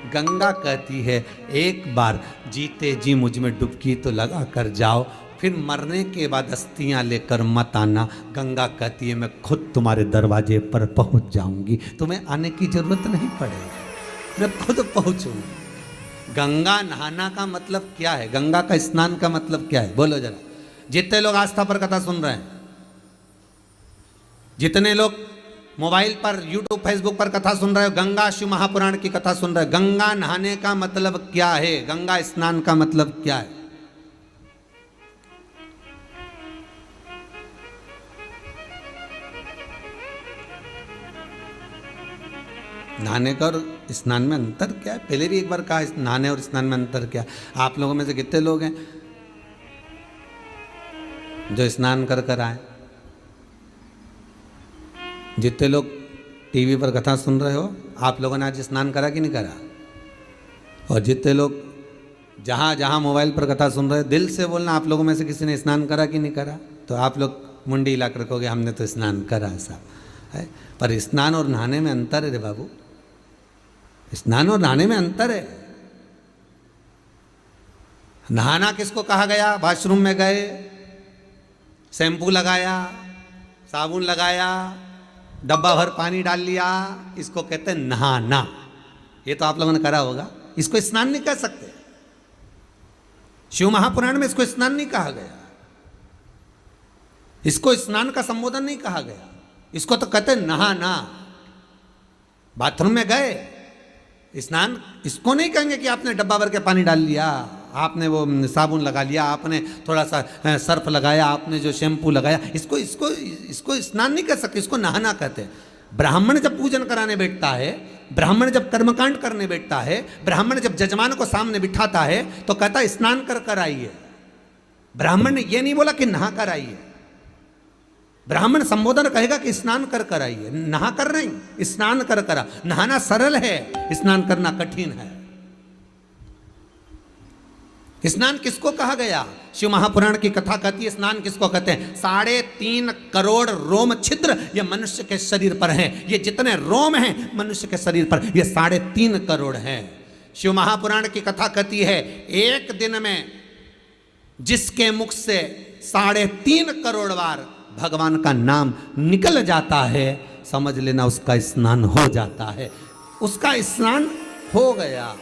गंगा कहती है एक बार जीते जी मुझ में डुबकी तो लगा कर जाओ, फिर मरने के बाद अस्थियां लेकर मत आना। गंगा कहती है मैं खुद तुम्हारे दरवाजे पर पहुंच जाऊंगी, तुम्हें आने की जरूरत नहीं पड़ेगी, मैं खुद पहुंचूंगी। गंगा नहाना का मतलब क्या है? गंगा का स्नान का मतलब क्या है? बोलो जरा। जितने लोग आस्था पर कथा सुन रहे हैं, जितने लोग मोबाइल पर यूट्यूब फेसबुक पर कथा सुन रहे हो, गंगा शिव महापुराण की कथा सुन रहे हो, गंगा नहाने का मतलब क्या है? गंगा स्नान का मतलब क्या है? नहाने का और स्नान में अंतर क्या है? पहले भी एक बार कहा नहाने और स्नान में अंतर क्या है। आप लोगों में से कितने लोग हैं जो स्नान कर कर आए? जितने लोग टीवी पर कथा सुन रहे हो, आप लोगों ने आज स्नान करा कि नहीं करा? और जितने लोग जहाँ जहाँ मोबाइल पर कथा सुन रहे हो, दिल से बोलना आप लोगों में से किसी ने स्नान करा कि नहीं करा? तो आप लोग मुंडी हिला कर रखोगे हमने तो स्नान करा साहब, है। पर स्नान और नहाने में अंतर है रे बाबू, स्नान और नहाने में अंतर है। नहाना किसको कहा गया? वॉशरूम में गए, शैम्पू लगाया, साबुन लगाया, डब्बा भर पानी डाल लिया, इसको कहते हैं नहाना। ये तो आप लोगों ने करा होगा। इसको स्नान नहीं कह सकते। शिव महापुराण में इसको स्नान नहीं कहा गया, इसको स्नान का संबोधन नहीं कहा गया, इसको तो कहते हैं नहाना। बाथरूम में गए, स्नान इसको नहीं कहेंगे कि आपने डब्बा भर के पानी डाल लिया, आपने वो साबुन लगा लिया, आपने थोड़ा सा सर्फ लगाया, आपने जो शैम्पू लगाया, इसको इसको इसको स्नान नहीं कर सकते, इसको नहाना कहते हैं। ब्राह्मण जब पूजन कराने बैठता है, ब्राह्मण जब कर्मकांड करने बैठता है, ब्राह्मण जब जजमान को सामने बिठाता है तो कहता है स्नान कर कर आइए। ब्राह्मण ने यह नहीं बोला कि नहा कर आइए। ब्राह्मण संबोधन कहेगा कि स्नान कर कर आइए, नहा कर नहीं, स्नान कर कर। नहाना सरल है, स्नान करना कठिन है। स्नान किसको कहा गया? शिव महापुराण की कथा कहती है स्नान किसको कहते हैं? 3.5 करोड़ रोम छिद्र ये मनुष्य के शरीर पर हैं। ये जितने रोम हैं मनुष्य के शरीर पर, ये 3.5 करोड़ हैं। शिव महापुराण की कथा कहती है एक दिन में जिसके मुख से 3.5 करोड़ बार भगवान का नाम निकल जाता है, समझ लेना उसका स्नान हो जाता है, उसका स्नान हो गया।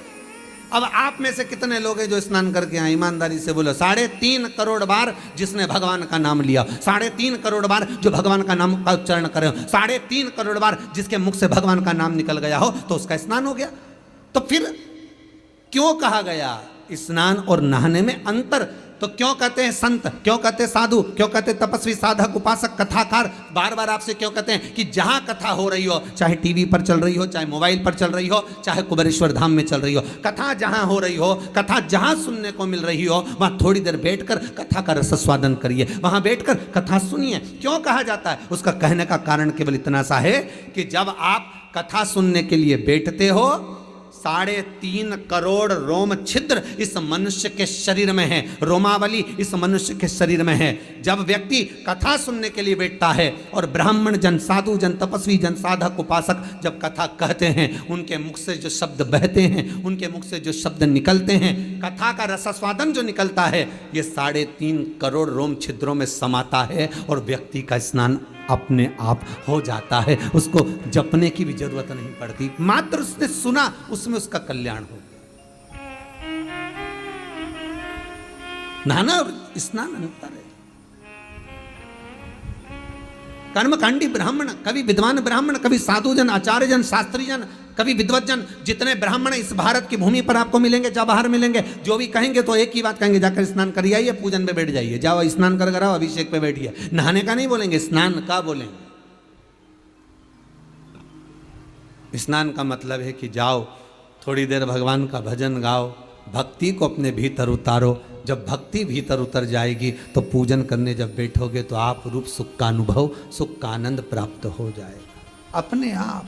अब आप में से कितने लोग हैं जो स्नान करके आए? ईमानदारी से बोलो। 3.5 करोड़ बार जिसने भगवान का नाम लिया, 3.5 करोड़ बार जो भगवान का नाम का उच्चारण करे हो, 3.5 करोड़ बार जिसके मुख से भगवान का नाम निकल गया हो, तो उसका स्नान हो गया। तो फिर क्यों कहा गया स्नान और नहाने में अंतर? तो क्यों कहते हैं संत, क्यों कहते हैं साधु, क्यों कहते हैं तपस्वी, साधक, उपासक, कथाकार? बार बार आपसे क्यों कहते हैं कि जहां कथा हो रही हो, चाहे टीवी पर चल रही हो, चाहे मोबाइल पर चल रही हो, चाहे कुबेरेश्वर धाम में चल रही हो, कथा जहां हो रही हो, कथा जहां सुनने को मिल रही हो, वहां थोड़ी देर बैठकर कथा का रसस्वादन करिए, वहां बैठकर कथा सुनिए। क्यों कहा जाता है? उसका कहने का कारण केवल इतना सा है कि जब आप कथा सुनने के लिए बैठते हो, 3.5 करोड़ रोम छिद्र इस मनुष्य के शरीर में है, रोमावली इस मनुष्य के शरीर में है। जब व्यक्ति कथा सुनने के लिए बैठता है और ब्राह्मण जन, साधु जन, तपस्वी जन, साधक, उपासक जब कथा कहते हैं, उनके मुख से जो शब्द बहते हैं, उनके मुख से जो शब्द निकलते हैं, कथा का रसास्वादन जो निकलता है, ये 3.5 करोड़ रोम छिद्रों में समाता है और व्यक्ति का स्नान अपने आप हो जाता है। उसको जपने की भी जरूरत नहीं पड़ती, मात्र उसने सुना, उसमें उसका कल्याण हो। नहाना और स्नान अंतर है। कर्मकांडी ब्राह्मण, कभी विद्वान ब्राह्मण, कभी साधुजन, आचार्यजन, शास्त्रीजन, कभी विद्वतजन, जितने ब्राह्मण इस भारत की भूमि पर आपको मिलेंगे, जब बाहर मिलेंगे, जो भी कहेंगे तो एक ही बात कहेंगे, जाकर स्नान करिए आइए, पूजन पे बैठ जाइए, जाओ स्नान कर आओ, अभिषेक पे बैठिए। नहाने का नहीं बोलेंगे, स्नान का बोलेंगे। स्नान का मतलब है कि जाओ थोड़ी देर भगवान का भजन गाओ, भक्ति को अपने भीतर उतारो। जब भक्ति भीतर उतर जाएगी तो पूजन करने जब बैठोगे तो आप रूप सुख का अनुभव, सुख का आनंद प्राप्त हो जाएगा अपने आप।